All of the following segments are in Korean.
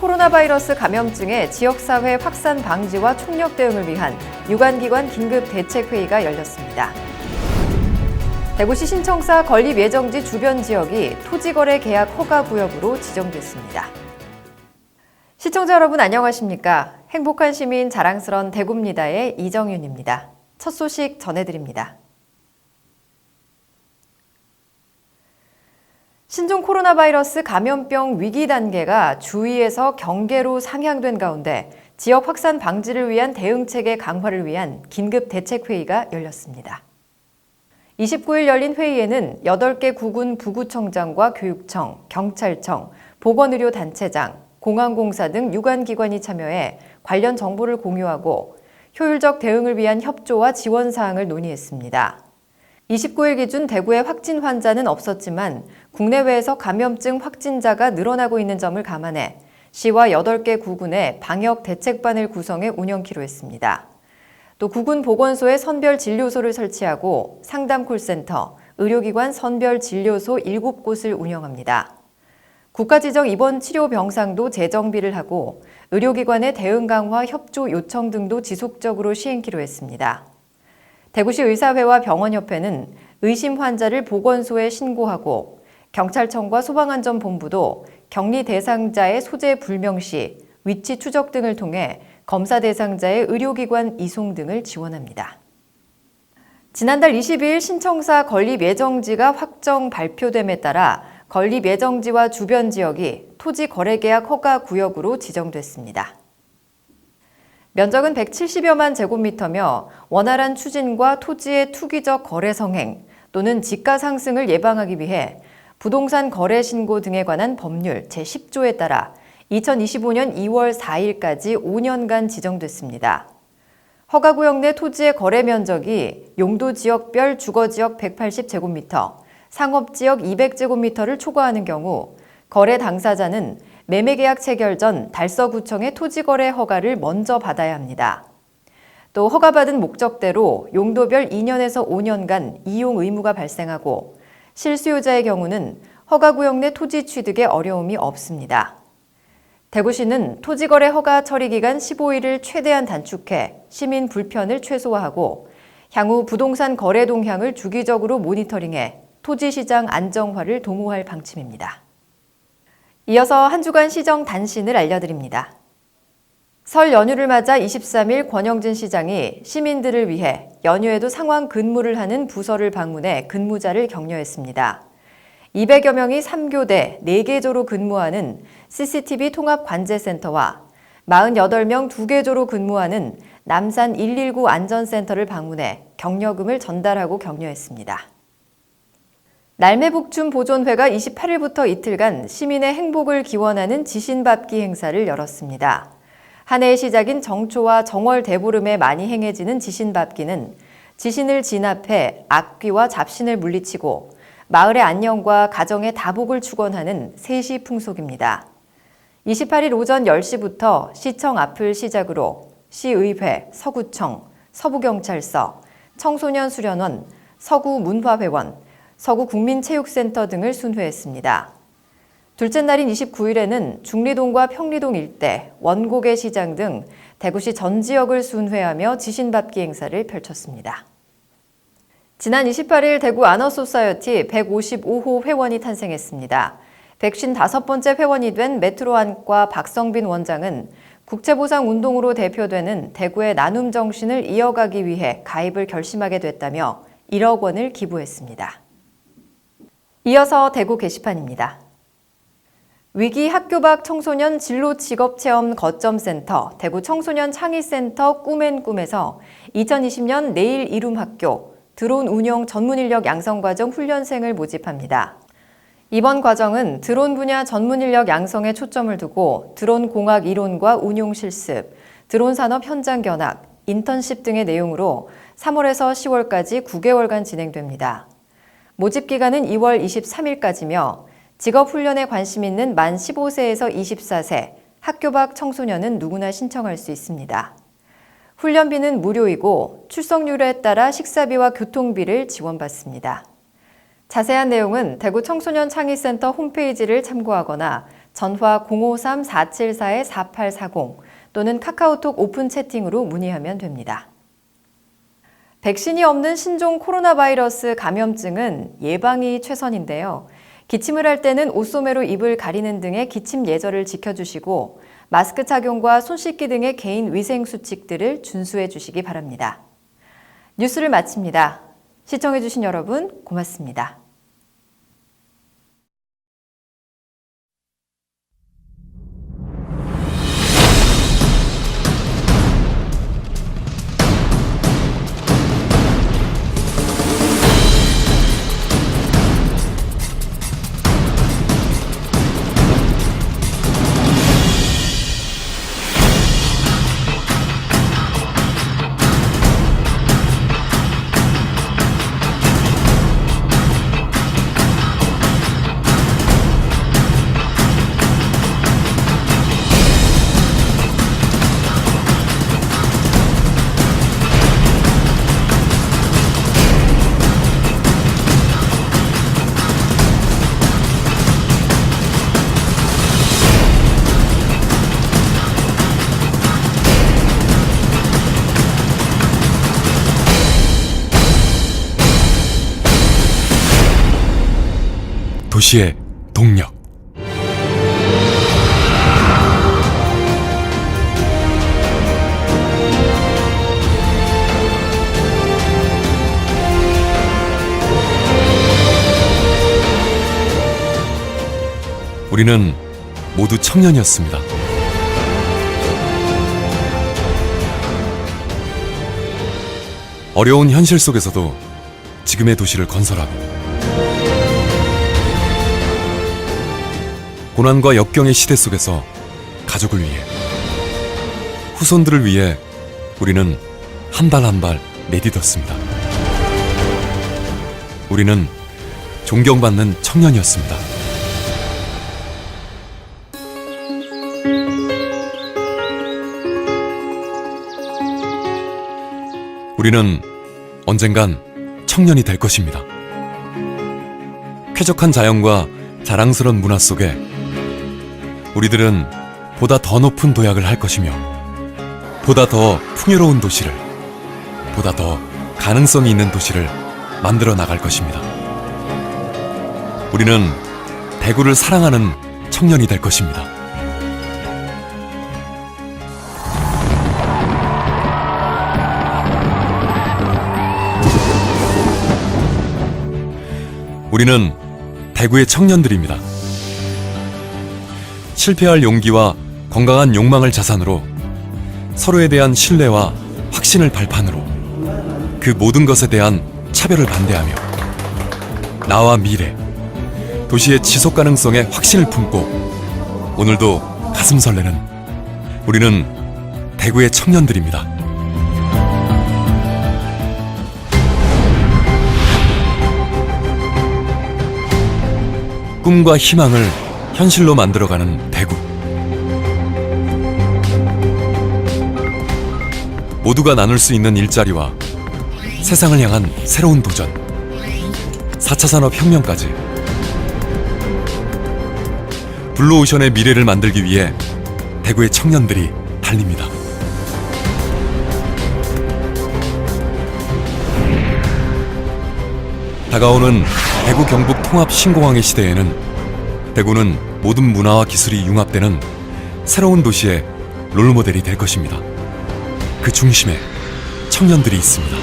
코로나 바이러스 감염증의 지역사회 확산 방지와 총력 대응을 위한 유관기관 긴급대책회의가 열렸습니다. 대구시 신청사 건립 예정지 주변 지역이 토지거래 계약 허가구역으로 지정됐습니다. 시청자 여러분 안녕하십니까? 행복한 시민 자랑스런 대구입니다의 이정윤입니다. 첫 소식 전해드립니다. 신종 코로나 바이러스 감염병 위기 단계가 주의에서 경계로 상향된 가운데 지역 확산 방지를 위한 대응체계 강화를 위한 긴급대책회의가 열렸습니다. 29일 열린 회의에는 8개 구군 부구청장과 교육청, 경찰청, 보건의료단체장, 공항공사 등 유관기관이 참여해 관련 정보를 공유하고 효율적 대응을 위한 협조와 지원 사항을 논의했습니다. 29일 기준 대구의 확진 환자는 없었지만 국내외에서 감염증 확진자가 늘어나고 있는 점을 감안해 시와 8개 구군의 방역 대책반을 구성해 운영키로 했습니다. 또 구군 보건소에 선별 진료소를 설치하고 상담 콜센터, 의료기관 선별 진료소 7곳을 운영합니다. 국가지정 입원 치료 병상도 재정비를 하고 의료기관의 대응 강화 협조 요청 등도 지속적으로 시행키로 했습니다. 대구시 의사회와 병원협회는 의심 환자를 보건소에 신고하고 경찰청과 소방안전본부도 격리 대상자의 소재 불명 시 위치 추적 등을 통해 검사 대상자의 의료기관 이송 등을 지원합니다. 지난달 22일 신청사 건립 예정지가 확정 발표됨에 따라 건립 예정지와 주변 지역이 토지 거래 계약 허가 구역으로 지정됐습니다. 면적은 170여만 제곱미터며 원활한 추진과 토지의 투기적 거래 성행 또는 지가 상승을 예방하기 위해 부동산 거래 신고 등에 관한 법률 제10조에 따라 2025년 2월 4일까지 5년간 지정됐습니다. 허가구역 내 토지의 거래 면적이 용도지역별 주거지역 180제곱미터, 상업지역 200제곱미터를 초과하는 경우 거래 당사자는 매매계약 체결 전 달서구청의 토지거래 허가를 먼저 받아야 합니다. 또 허가받은 목적대로 용도별 2년에서 5년간 이용 의무가 발생하고 실수요자의 경우는 허가구역 내 토지 취득에 어려움이 없습니다. 대구시는 토지거래 허가 처리기간 15일을 최대한 단축해 시민 불편을 최소화하고 향후 부동산 거래 동향을 주기적으로 모니터링해 토지시장 안정화를 도모할 방침입니다. 이어서 한 주간 시정 단신을 알려드립니다. 설 연휴를 맞아 23일 권영진 시장이 시민들을 위해 연휴에도 상황 근무를 하는 부서를 방문해 근무자를 격려했습니다. 200여 명이 3교대 4개조로 근무하는 CCTV 통합관제센터와 48명 2개조로 근무하는 남산 119 안전센터를 방문해 격려금을 전달하고 격려했습니다. 날매복춤 보존회가 28일부터 이틀간 시민의 행복을 기원하는 지신밟기 행사를 열었습니다. 한 해의 시작인 정초와 정월 대보름에 많이 행해지는 지신밟기는 지신을 진압해 악귀와 잡신을 물리치고 마을의 안녕과 가정의 다복을 축원하는 세시 풍속입니다. 28일 오전 10시부터 시청 앞을 시작으로 시의회, 서구청, 서부경찰서, 청소년수련원, 서구문화회원, 서구국민체육센터 등을 순회했습니다. 둘째 날인 29일에는 중리동과 평리동 일대, 원곡의 시장 등 대구시 전 지역을 순회하며 지신밟기 행사를 펼쳤습니다. 지난 28일 대구 아너소사이어티 155호 회원이 탄생했습니다. 155번째 회원이 된 메트로안과 박성빈 원장은 국채보상운동으로 대표되는 대구의 나눔 정신을 이어가기 위해 가입을 결심하게 됐다며 1억 원을 기부했습니다. 이어서 대구 게시판입니다. 위기 학교 밖 청소년 진로 직업체험 거점센터 대구 청소년 창의센터 꿈앤꿈에서 2020년 내일 이룸 학교 드론 운용 전문인력 양성과정 훈련생을 모집합니다. 이번 과정은 드론 분야 전문인력 양성에 초점을 두고 드론 공학 이론과 운용 실습, 드론 산업 현장 견학, 인턴십 등의 내용으로 3월에서 10월까지 9개월간 진행됩니다. 모집 기간은 2월 23일까지며 직업훈련에 관심 있는 만 15세에서 24세, 학교 밖 청소년은 누구나 신청할 수 있습니다. 훈련비는 무료이고 출석률에 따라 식사비와 교통비를 지원받습니다. 자세한 내용은 대구 청소년 창의센터 홈페이지를 참고하거나 전화 053-474-4840 또는 카카오톡 오픈 채팅으로 문의하면 됩니다. 백신이 없는 신종 코로나 바이러스 감염증은 예방이 최선인데요. 기침을 할 때는 옷소매로 입을 가리는 등의 기침 예절을 지켜주시고 마스크 착용과 손 씻기 등의 개인 위생 수칙들을 준수해 주시기 바랍니다. 뉴스를 마칩니다. 시청해주신 여러분 고맙습니다. 도시의 동력. 우리는 모두 청년이었습니다. 어려운 현실 속에서도 지금의 도시를 건설하고 고난과 역경의 시대 속에서 가족을 위해, 후손들을 위해 우리는 한 발 한 발 내딛었습니다. 우리는 존경받는 청년이었습니다. 우리는 언젠간 청년이 될 것입니다. 쾌적한 자연과 자랑스러운 문화 속에 우리들은 보다 더 높은 도약을 할 것이며 보다 더 풍요로운 도시를, 보다 더 가능성이 있는 도시를 만들어 나갈 것입니다. 우리는 대구를 사랑하는 청년이 될 것입니다. 우리는 대구의 청년들입니다. 실패할 용기와 건강한 욕망을 자산으로 서로에 대한 신뢰와 확신을 발판으로 그 모든 것에 대한 차별을 반대하며 나와 미래, 도시의 지속 가능성에 확신을 품고 오늘도 가슴 설레는 우리는 대구의 청년들입니다. 꿈과 희망을 현실로 만들어가는 대구. 모두가 나눌 수 있는 일자리와 세상을 향한 새로운 도전, 4차 산업혁명까지 블루오션의 미래를 만들기 위해 대구의 청년들이 달립니다. 다가오는 대구 경북 통합 신공항의 시대에는 대구는 모든 문화와 기술이 융합되는 새로운 도시의 롤모델이 될 것입니다. 그 중심에 청년들이 있습니다.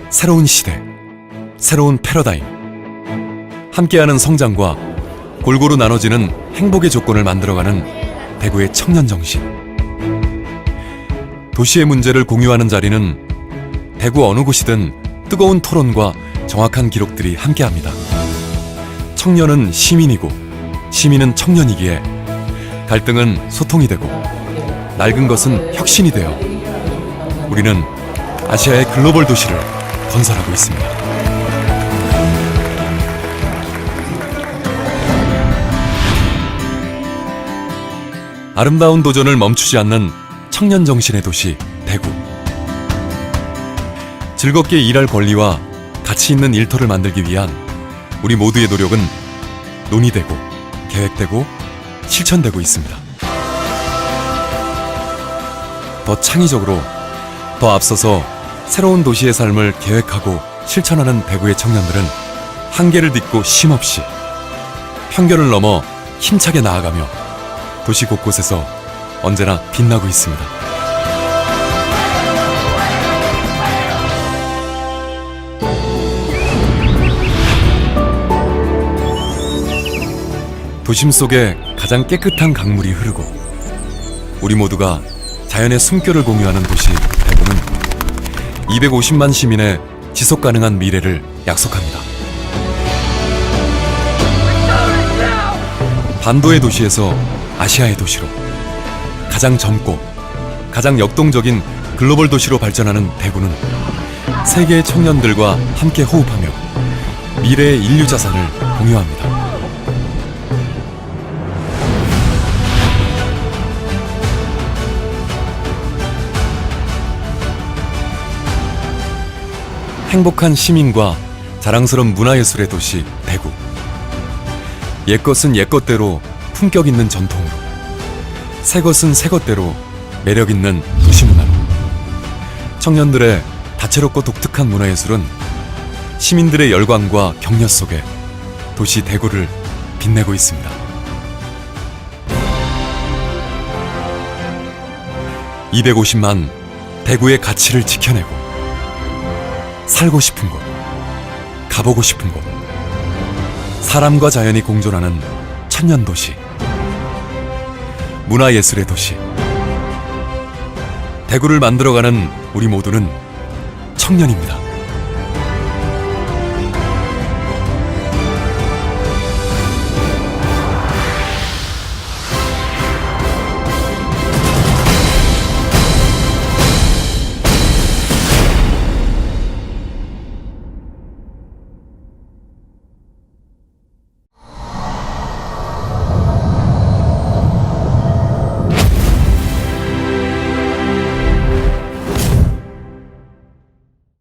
새로운 시대, 새로운 패러다임, 함께하는 성장과 골고루 나눠지는 행복의 조건을 만들어가는 대구의 청년 정신. 도시의 문제를 공유하는 자리는 대구 어느 곳이든 뜨거운 토론과 정확한 기록들이 함께합니다. 청년은 시민이고 시민은 청년이기에 갈등은 소통이 되고 낡은 것은 혁신이 되어 우리는 아시아의 글로벌 도시를 건설하고 있습니다. 아름다운 도전을 멈추지 않는 청년 정신의 도시 대구. 즐겁게 일할 권리와 가치 있는 일터를 만들기 위한 우리 모두의 노력은 논의되고 계획되고 실천되고 있습니다. 더 창의적으로, 더 앞서서 새로운 도시의 삶을 계획하고 실천하는 대구의 청년들은 한계를 딛고 쉼없이 편견을 넘어 힘차게 나아가며 도시 곳곳에서 언제나 빛나고 있습니다. 도심 속에 가장 깨끗한 강물이 흐르고 우리 모두가 자연의 숨결을 공유하는 도시 대구는 250만 시민의 지속 가능한 미래를 약속합니다. 반도의 도시에서 아시아의 도시로 가장 젊고 가장 역동적인 글로벌 도시로 발전하는 대구는 세계의 청년들과 함께 호흡하며 미래의 인류 자산을 공유합니다. 행복한 시민과 자랑스러운 문화예술의 도시 대구. 옛것은 옛것대로 품격 있는 전통으로, 새것은 새것대로 매력 있는 도시문화로. 청년들의 다채롭고 독특한 문화예술은 시민들의 열광과 격려 속에 도시 대구를 빛내고 있습니다. 250만 대구의 가치를 지켜내고 살고 싶은 곳, 가보고 싶은 곳, 사람과 자연이 공존하는 천년도시, 문화예술의 도시. 대구를 만들어가는 우리 모두는 청년입니다.